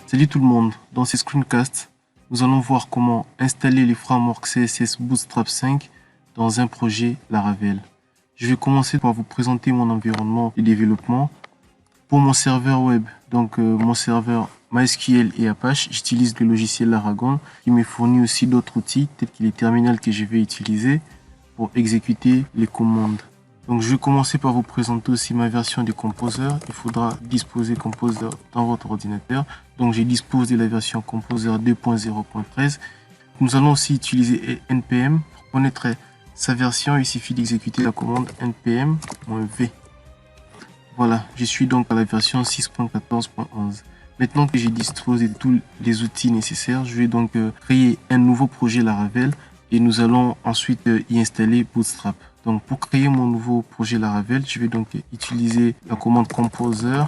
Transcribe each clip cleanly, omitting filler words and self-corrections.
Salut tout le monde, dans ces screencasts, nous allons voir comment installer les frameworks CSS Bootstrap 5 dans un projet Laravel. Je vais commencer par vous présenter mon environnement de développement. Pour mon serveur web, donc mon serveur MySQL et Apache, j'utilise le logiciel Laragon qui me fournit aussi d'autres outils tels que les terminals que je vais utiliser pour exécuter les commandes. Donc je vais commencer par vous présenter aussi ma version du Composer. Il faudra disposer Composer dans votre ordinateur. Donc j'ai disposé la version Composer 2.0.13. Nous allons aussi utiliser npm. Pour connaître sa version, il suffit d'exécuter la commande npm-v. Voilà, je suis donc à la version 6.14.11. Maintenant que j'ai disposé de tous les outils nécessaires, je vais donc créer un nouveau projet Laravel et nous allons ensuite y installer Bootstrap. Donc pour créer mon nouveau projet Laravel, je vais donc utiliser la commande composer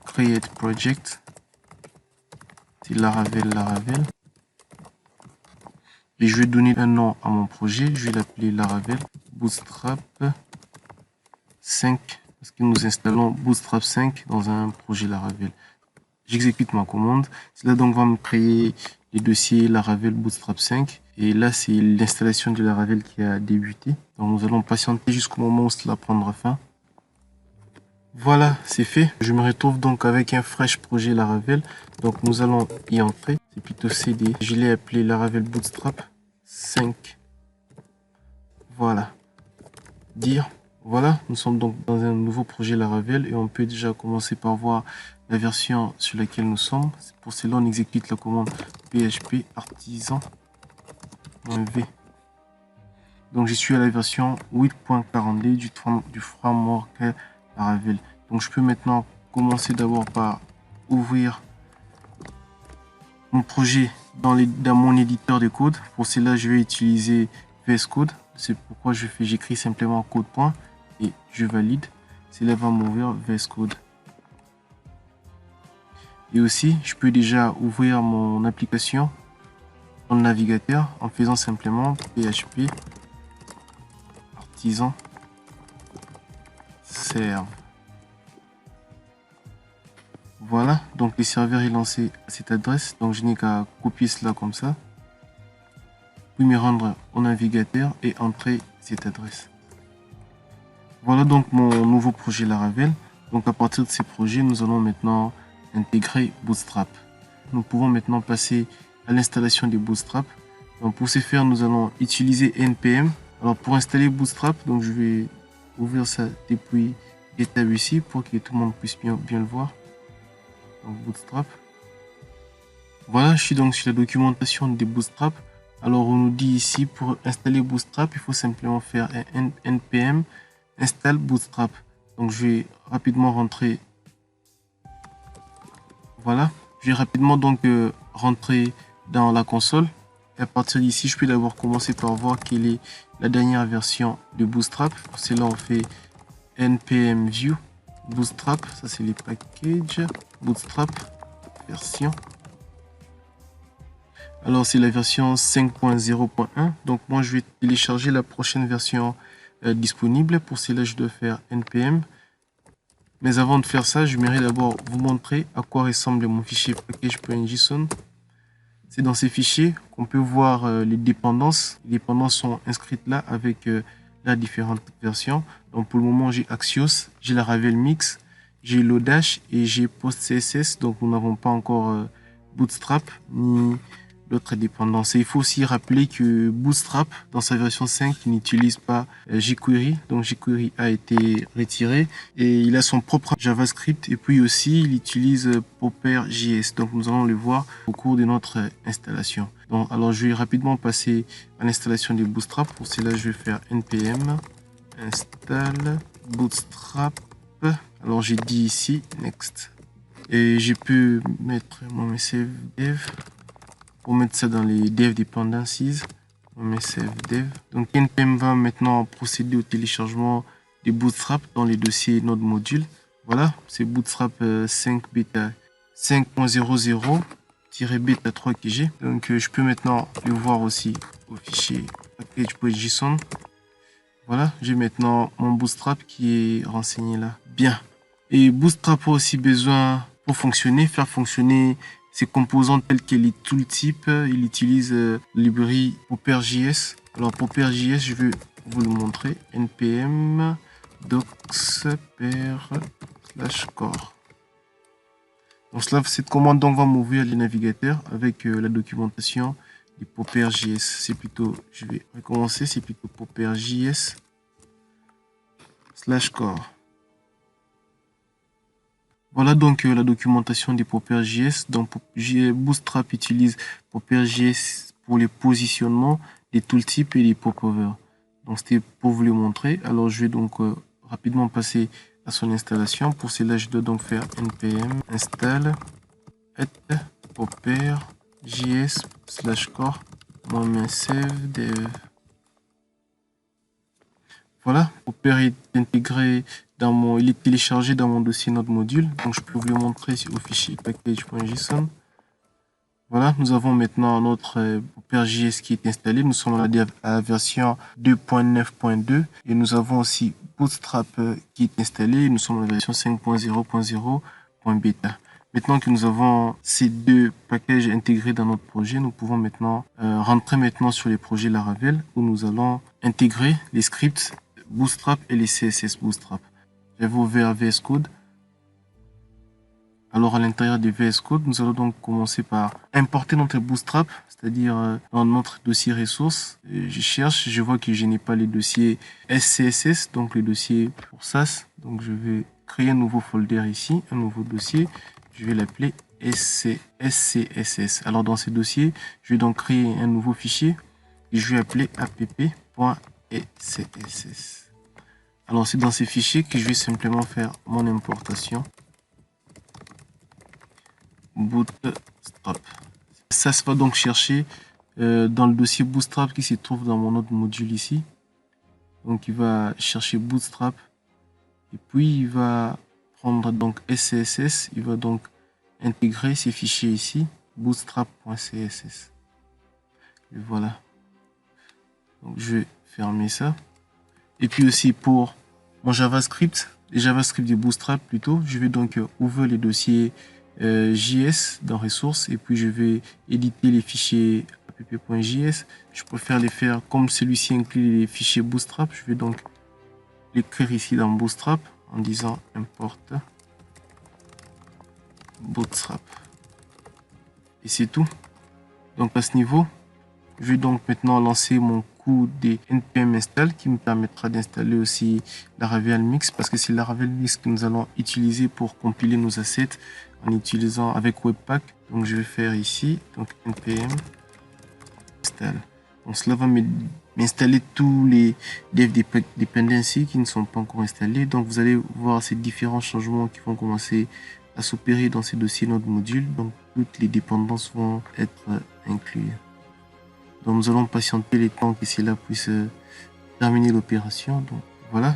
create project. C'est Laravel. Et je vais donner un nom à mon projet. Je vais l'appeler Laravel Bootstrap 5 parce que nous installons Bootstrap 5 dans un projet Laravel. J'exécute ma commande. Cela donc va me créer les dossiers Laravel Bootstrap 5. Et là, c'est l'installation de Laravel qui a débuté. Donc nous allons patienter jusqu'au moment où cela prendra fin. Voilà, c'est fait. Je me retrouve donc avec un fresh projet Laravel. Donc nous allons y entrer. C'est plutôt CD. Je l'ai appelé Laravel Bootstrap 5. Voilà. Dire. Voilà, nous sommes donc dans un nouveau projet Laravel et on peut déjà commencer par voir la version sur laquelle nous sommes. Pour cela, on exécute la commande php artisan-v. Donc je suis à la version 8.42 du framework Laravel. Donc je peux maintenant commencer d'abord par ouvrir mon projet dans mon éditeur de code. Pour cela, je vais utiliser VS Code. C'est pourquoi j'écris simplement code point et je valide. Cela va m'ouvrir VS Code. Et aussi, je peux déjà ouvrir mon application dans le navigateur en faisant simplement php artisan serve. Voilà, donc le serveur est lancé à cette adresse, donc je n'ai qu'à copier cela comme ça, puis me rendre au navigateur et entrer cette adresse. Voilà donc mon nouveau projet Laravel. Donc à partir de ces projets, nous allons maintenant intégrer Bootstrap. Nous pouvons maintenant passer à l'installation des Bootstrap. Donc pour ce faire, nous allons utiliser npm. Alors pour installer Bootstrap, donc je vais ouvrir ça depuis GitHub ici pour que tout le monde puisse bien le voir. Donc Bootstrap. Voilà, je suis donc sur la documentation des Bootstrap. Alors on nous dit ici pour installer Bootstrap, il faut simplement faire un npm install Bootstrap. Donc je vais rapidement rentrer. Voilà, je vais rapidement donc rentrer dans la console. Et à partir d'ici, je peux d'abord commencer par voir quelle est la dernière version de Bootstrap. Pour cela, on fait npm view Bootstrap. Ça, c'est les packages. Bootstrap version. Alors, c'est la version 5.0.1. Donc, moi, je vais télécharger la prochaine version disponible. Pour cela, je dois faire npm. Mais avant de faire ça, j'aimerais d'abord vous montrer à quoi ressemble mon fichier package.json. C'est dans ces fichiers qu'on peut voir les dépendances. Les dépendances sont inscrites là avec la différentes versions. Donc pour le moment, j'ai Axios, j'ai la Laravel Mix, j'ai Lodash et j'ai PostCSS. Donc nous n'avons pas encore Bootstrap ni d'autres dépendances. Et il faut aussi rappeler que Bootstrap, dans sa version 5, n'utilise pas jQuery. Donc jQuery a été retiré et il a son propre JavaScript. Et puis aussi, il utilise Popper.js. Donc nous allons le voir au cours de notre installation. Donc, alors je vais rapidement passer à l'installation de Bootstrap. Pour cela, je vais faire npm install Bootstrap. Alors j'ai dit ici next. Et je peux mettre mon save dev. Pour mettre ça dans les dev dependencies, on met save dev. Donc npm va maintenant procéder au téléchargement des Bootstrap dans les dossiers node module. Voilà, c'est Bootstrap 5 bêta 5.00-bêta 3 que j'ai. Donc je peux maintenant le voir aussi au fichier package.json. Voilà, j'ai maintenant mon Bootstrap qui est renseigné là. Bien. Et Bootstrap a aussi besoin pour fonctionner, faire fonctionner ces composantes telles que les tooltips, il utilise la librairie Popper.js. Alors Popper.js, je vais vous le montrer. npm docs/per/core. Donc cette commande donc va m'ouvrir les navigateurs avec la documentation du Popper.js. C'est plutôt, je vais recommencer, c'est plutôt Popper.js/core. Voilà donc la documentation des Popper.js. Donc Bootstrap utilise Popper.js pour les positionnements, les tooltips et les popovers. Donc c'était pour vous le montrer. Alors je vais donc rapidement passer à son installation. Pour cela, je dois donc faire npm install popper.js/core -save dev. Voilà, Popper est intégré dans mon, il est téléchargé dans mon dossier Node module. Donc je peux vous le montrer au fichier package.json. Voilà, nous avons maintenant notre Popper.js qui est installé. Nous sommes à la version 2.9.2 et nous avons aussi Bootstrap qui est installé. Nous sommes à la version 5.0.0.bêta. Maintenant que nous avons ces deux packages intégrés dans notre projet, nous pouvons maintenant rentrer maintenant sur les projets Laravel où nous allons intégrer les scripts Bootstrap et les CSS Bootstrap. J'avais ouvert VS Code. Alors à l'intérieur de VS Code, nous allons donc commencer par importer notre Bootstrap, c'est-à-dire dans notre dossier ressources. Je cherche, je vois que je n'ai pas les dossiers SCSS, donc les dossiers pour SAS. Donc je vais créer un nouveau folder ici, un nouveau dossier. Je vais l'appeler SCSS. Alors dans ce dossier, je vais donc créer un nouveau fichier et je vais appeler app.scss. Alors c'est dans ces fichiers que je vais simplement faire mon importation Bootstrap. Ça se va donc chercher dans le dossier Bootstrap qui se trouve dans mon autre module ici. Donc il va chercher Bootstrap et puis il va prendre donc SCSS. Il va donc intégrer ces fichiers ici, bootstrap.css. Et voilà. Donc je vais fermer ça. Et puis aussi pour mon JavaScript, les JavaScript du Bootstrap plutôt, je vais donc ouvrir les dossiers JS dans ressources et puis je vais éditer les fichiers app.js. Je préfère les faire comme celui-ci inclut les fichiers Bootstrap. Je vais donc l'écrire ici dans Bootstrap en disant import Bootstrap. Et c'est tout. Donc à ce niveau, je vais donc maintenant lancer mon coup des npm install qui me permettra d'installer aussi Laravel Mix parce que c'est Laravel Mix que nous allons utiliser pour compiler nos assets en utilisant avec Webpack. Donc je vais faire ici donc npm install. Donc cela va m'installer tous les dev dependencies qui ne sont pas encore installés. Donc vous allez voir ces différents changements qui vont commencer à s'opérer dans ces dossiers Node module. Donc toutes les dépendances vont être incluses. Donc nous allons patienter les temps que cela puisse terminer l'opération. Donc voilà.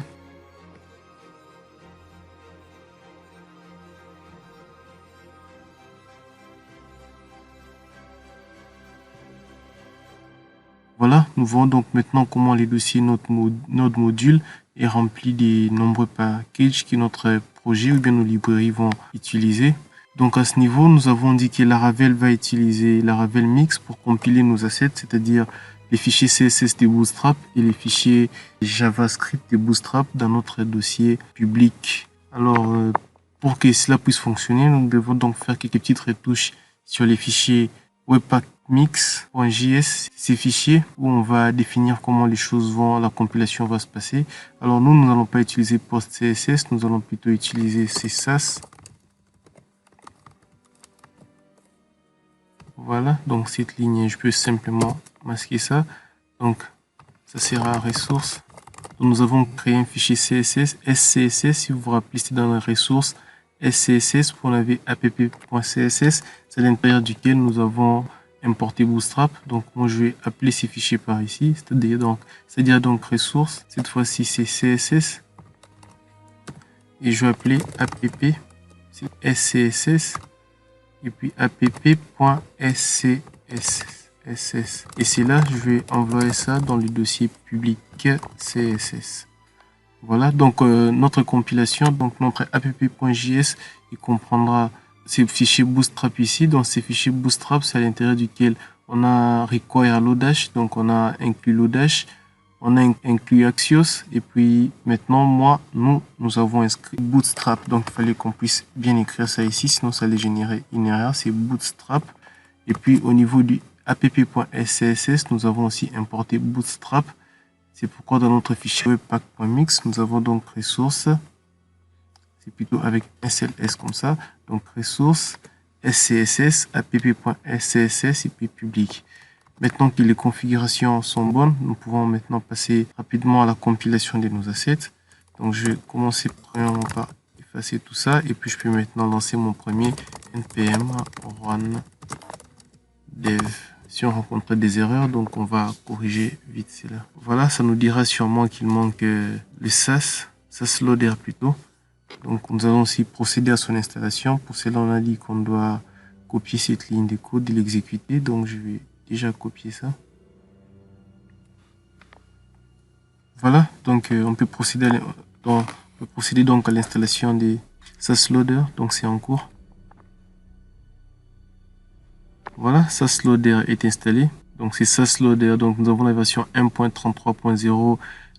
Voilà, nous voyons donc maintenant comment les dossiers Node module est rempli des nombreux packages que notre projet ou bien nos librairies vont utiliser. Donc à ce niveau, nous avons dit que Laravel va utiliser Laravel Mix pour compiler nos assets, c'est-à-dire les fichiers CSS de Bootstrap et les fichiers JavaScript de Bootstrap dans notre dossier public. Alors, pour que cela puisse fonctionner, nous devons donc faire quelques petites retouches sur les fichiers Webpack Mix.js, ces fichiers où on va définir comment les choses vont, la compilation va se passer. Alors nous n'allons pas utiliser PostCSS, nous allons plutôt utiliser CSS. Voilà, donc cette ligne, je peux simplement masquer ça. Donc ça sera ressources. Donc, nous avons créé un fichier CSS, SCSS, si vous vous rappelez, c'est dans les ressources SCSS pour la app.css, c'est à l'intérieur duquel nous avons importer Bootstrap. Donc moi je vais appeler ces fichiers par ici, c'est-à-dire donc ressources, cette fois-ci c'est CSS et je vais appeler app SCSS et puis app.scss et c'est là je vais envoyer ça dans le dossier public CSS. Voilà, donc notre compilation, donc notre app.js, il comprendra ces fichiers Bootstrap ici. Donc ces fichiers Bootstrap, c'est à l'intérieur duquel on a require Lodash, donc on a inclus Lodash, on a inclus Axios, et puis maintenant nous avons inscrit Bootstrap. Donc il fallait qu'on puisse bien écrire ça ici, sinon ça allait générer une erreur. C'est Bootstrap. Et puis au niveau du app.scss, nous avons aussi importé Bootstrap. C'est pourquoi dans notre fichier webpack.mix, nous avons donc ressources. C'est plutôt avec SLS comme ça. Donc ressources, SCSS, app.scss et puis public. Maintenant que les configurations sont bonnes, nous pouvons maintenant passer rapidement à la compilation de nos assets. Donc je vais commencer premièrement par effacer tout ça. Et puis je peux maintenant lancer mon premier npm run dev. Si on rencontre des erreurs, donc on va corriger vite cela. Voilà, ça nous dira sûrement qu'il manque le SAS loader plutôt. Donc nous allons aussi procéder à son installation. Pour cela, on a dit qu'on doit copier cette ligne de code et l'exécuter. Donc je vais déjà copier ça. Voilà, donc on peut procéder donc à l'installation des SAS loader. Donc c'est en cours. Voilà, SAS loader est installé. Donc c'est SAS loader. Donc nous avons la version 1.33.0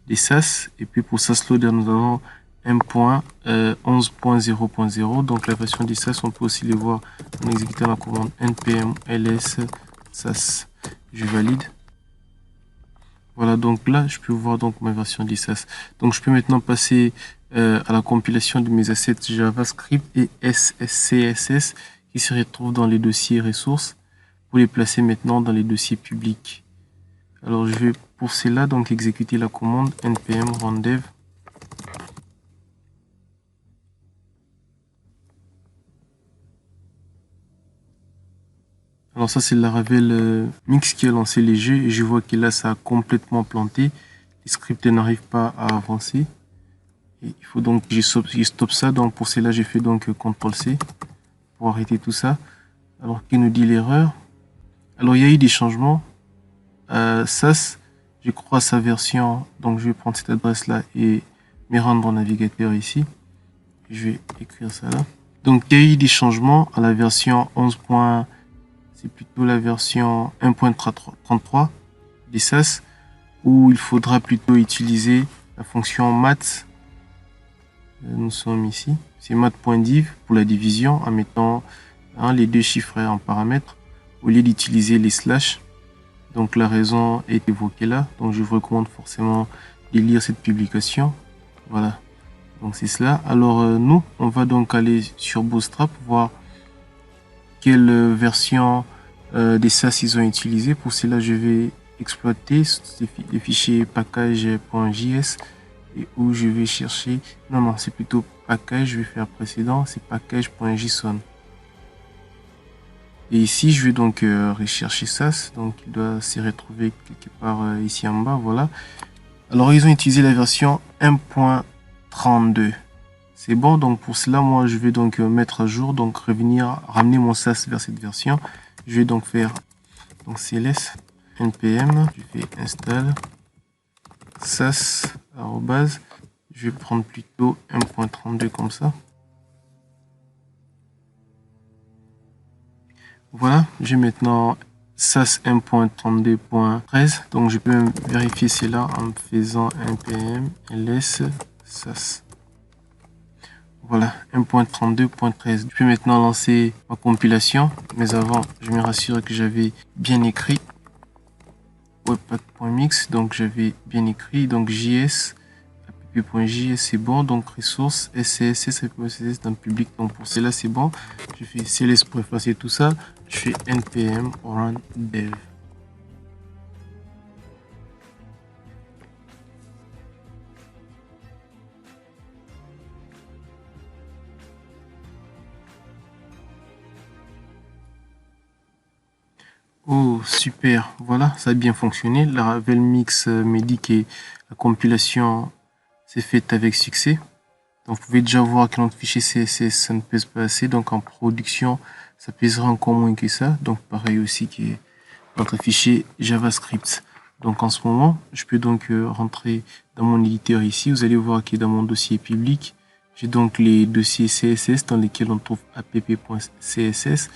des SAS. Et puis pour SAS loader, nous avons 1.11.0.0. Donc la version des SAS, on peut aussi les voir en exécutant la commande npm ls SAS. Je valide. Voilà, donc là, je peux voir donc ma version des SAS. Donc je peux maintenant passer à la compilation de mes assets JavaScript et CSS qui se retrouvent dans les dossiers ressources pour les placer maintenant dans les dossiers publics. Alors je vais pour cela donc exécuter la commande npm run dev. Alors ça c'est Laravel Mix qui a lancé les jeux et je vois que là ça a complètement planté. Les scripts n'arrivent pas à avancer. Et il faut donc que je stoppe ça. Donc pour cela j'ai fait donc CTRL-C pour arrêter tout ça. Alors qu'il nous dit l'erreur. Alors il y a eu des changements. SAS, je crois sa version. Donc je vais prendre cette adresse là et me rendre au navigateur ici. Je vais écrire ça là. Donc il y a eu des changements à la version 11. C'est plutôt la version 1.33 des SAS où il faudra plutôt utiliser la fonction math. Nous sommes ici. C'est math.div pour la division en mettant les deux chiffres en paramètre au lieu d'utiliser les slash. Donc la raison est évoquée là. Donc je vous recommande forcément de lire cette publication. Voilà. Donc c'est cela. Alors nous, on va donc aller sur Bootstrap voir quelle version des SAS ils ont utilisé. Pour cela, je vais exploiter les fichiers package.js et où je vais chercher. Non, c'est plutôt package. Je vais faire précédent. C'est package.json. Et ici, je vais donc rechercher SAS. Donc, il doit se retrouver quelque part ici en bas. Voilà. Alors, ils ont utilisé la version 1.32. C'est bon. Donc, pour cela, moi, je vais donc mettre à jour. Donc, ramener mon SAS vers cette version. Je vais donc faire donc cls npm. Je fais install SAS arrobase. Je vais prendre plutôt 1.32 comme ça. Voilà, j'ai maintenant SAS 1.32.13. Donc je peux même vérifier cela en faisant npm ls SAS. Voilà, 1.32.13. Je peux maintenant lancer ma compilation. Mais avant, je me rassure que j'avais bien écrit webpack.mix. Donc j'avais bien écrit. Donc JS, app.js c'est bon. Donc ressources, SCSS, SCSS dans le public. Donc pour cela c'est bon. Je fais CLS pour effacer tout ça. Je fais npm run dev. Oh super, voilà, ça a bien fonctionné. Laravel Mix me dit que la compilation s'est faite avec succès. Donc vous pouvez déjà voir que notre fichier CSS ça ne pèse pas assez. Donc en production ça pèsera encore moins que ça. Donc pareil aussi que notre fichier JavaScript. Donc en ce moment je peux donc rentrer dans mon éditeur ici. Vous allez voir que dans mon dossier public J'ai donc les dossiers CSS dans lesquels on trouve app.css.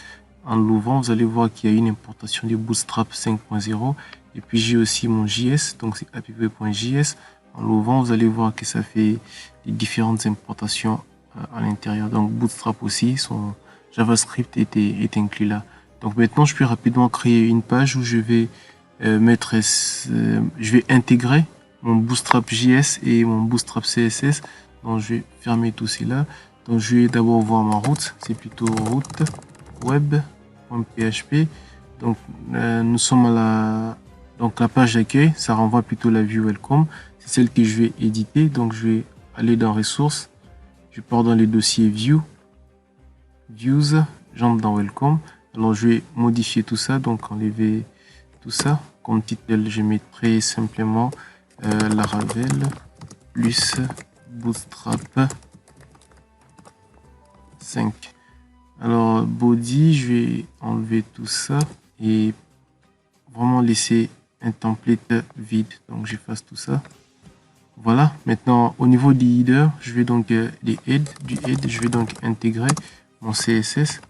En l'ouvrant, vous allez voir qu'il y a une importation du Bootstrap 5.0. Et puis j'ai aussi mon JS, donc c'est app.js. En l'ouvrant, vous allez voir que ça fait les différentes importations à l'intérieur. Donc Bootstrap aussi, son JavaScript est inclus là. Donc maintenant, je peux rapidement créer une page où je vais je vais intégrer mon Bootstrap JS et mon Bootstrap CSS. Donc je vais fermer tout cela. Donc je vais d'abord voir ma route. C'est plutôt route web.php. Donc nous sommes à la page d'accueil. Ça renvoie plutôt la vue welcome. C'est celle que je vais éditer. Donc je vais aller dans ressources. Je pars dans les dossiers views, j'entre dans welcome. Alors je vais modifier tout ça. Donc enlever tout ça. Comme titre, je mettrai simplement Laravel plus Bootstrap 5. Alors body, je vais enlever tout ça et vraiment laisser un template vide. Donc j'efface tout ça. Voilà. Maintenant au niveau des headers, je vais donc du head, je vais donc intégrer mon CSS.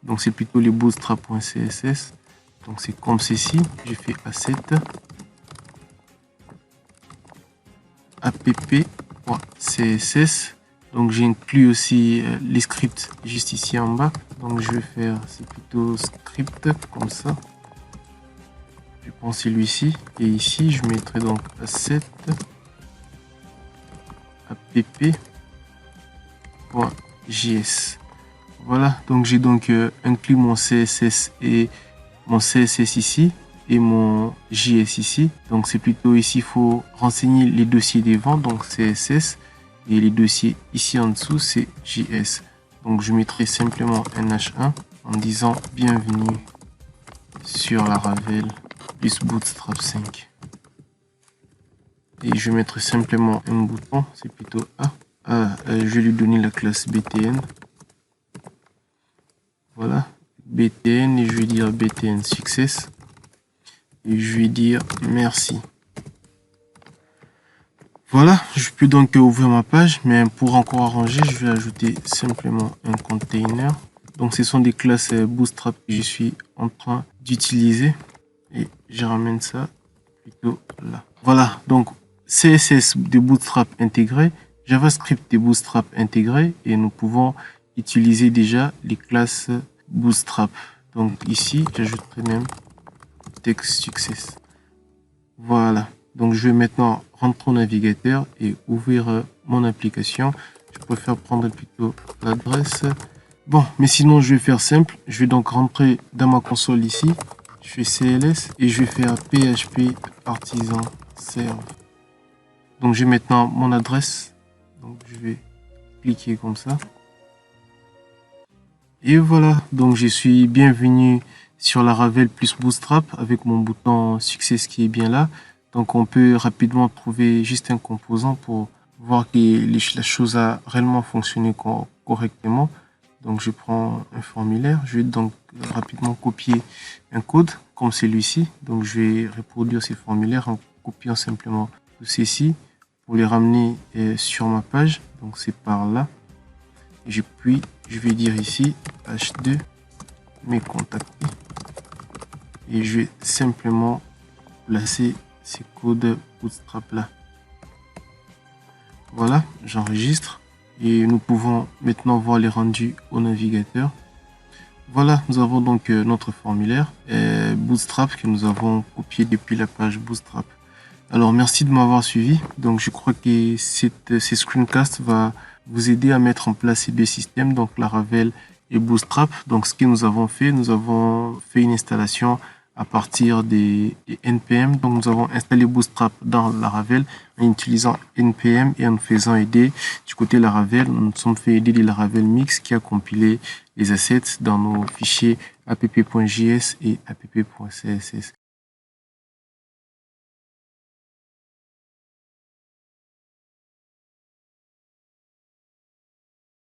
Donc c'est plutôt les bootstrap.css. Donc c'est comme ceci. Je fais asset app.css. Donc j'inclus aussi les scripts juste ici en bas. Donc je vais faire, c'est plutôt script comme ça. Je prends celui-ci et ici je mettrai donc asset app.js. Voilà, donc j'ai donc inclus mon CSS et mon CSS ici et mon JS ici. Donc c'est plutôt ici, il faut renseigner les dossiers des ventes, donc CSS, et les dossiers ici en dessous, c'est JS. Donc je mettrai simplement nh1 en disant bienvenue sur Laravel plus Bootstrap 5. Et je mettrai simplement un bouton, c'est plutôt A. Je vais lui donner la classe btn. Voilà, btn, et je vais dire btn success. Et je vais dire merci. Voilà, je peux donc ouvrir ma page, mais pour encore arranger, je vais ajouter simplement un container. Donc ce sont des classes Bootstrap que je suis en train d'utiliser et je ramène ça plutôt là. Voilà, donc CSS de Bootstrap intégré, JavaScript de Bootstrap intégré, et nous pouvons utiliser déjà les classes Bootstrap. Donc ici, j'ajouterai même text success. Voilà. Donc je vais maintenant rentrer au navigateur et ouvrir mon application. Je préfère prendre plutôt l'adresse. Bon, mais sinon je vais faire simple. Je vais donc rentrer dans ma console ici. Je fais CLS et je vais faire PHP artisan serve. Donc j'ai maintenant mon adresse. Donc je vais cliquer comme ça. Et voilà, donc je suis bienvenu sur Laravel plus Bootstrap avec mon bouton success qui est bien là. Donc on peut rapidement trouver juste un composant pour voir que la chose a réellement fonctionné correctement. Donc je prends un formulaire, je vais donc rapidement copier un code comme celui-ci. Donc je vais reproduire ces formulaires en copiant simplement tout ceci pour les ramener sur ma page. Donc c'est par là. Et puis je vais dire ici h2 mes contactés et je vais simplement placer ces codes Bootstrap là. Voilà, j'enregistre et nous pouvons maintenant voir les rendus au navigateur. Voilà, nous avons donc notre formulaire Bootstrap que nous avons copié depuis la page Bootstrap. Alors merci de m'avoir suivi. Donc je crois que ces screencasts va vous aider à mettre en place ces deux systèmes, donc Laravel et Bootstrap. Donc ce que nous avons fait une installation à partir des NPM. Donc nous avons installé Bootstrap dans Laravel en utilisant NPM et en faisant aider du côté Laravel. Nous nous sommes fait aider de Laravel Mix qui a compilé les assets dans nos fichiers app.js et app.css.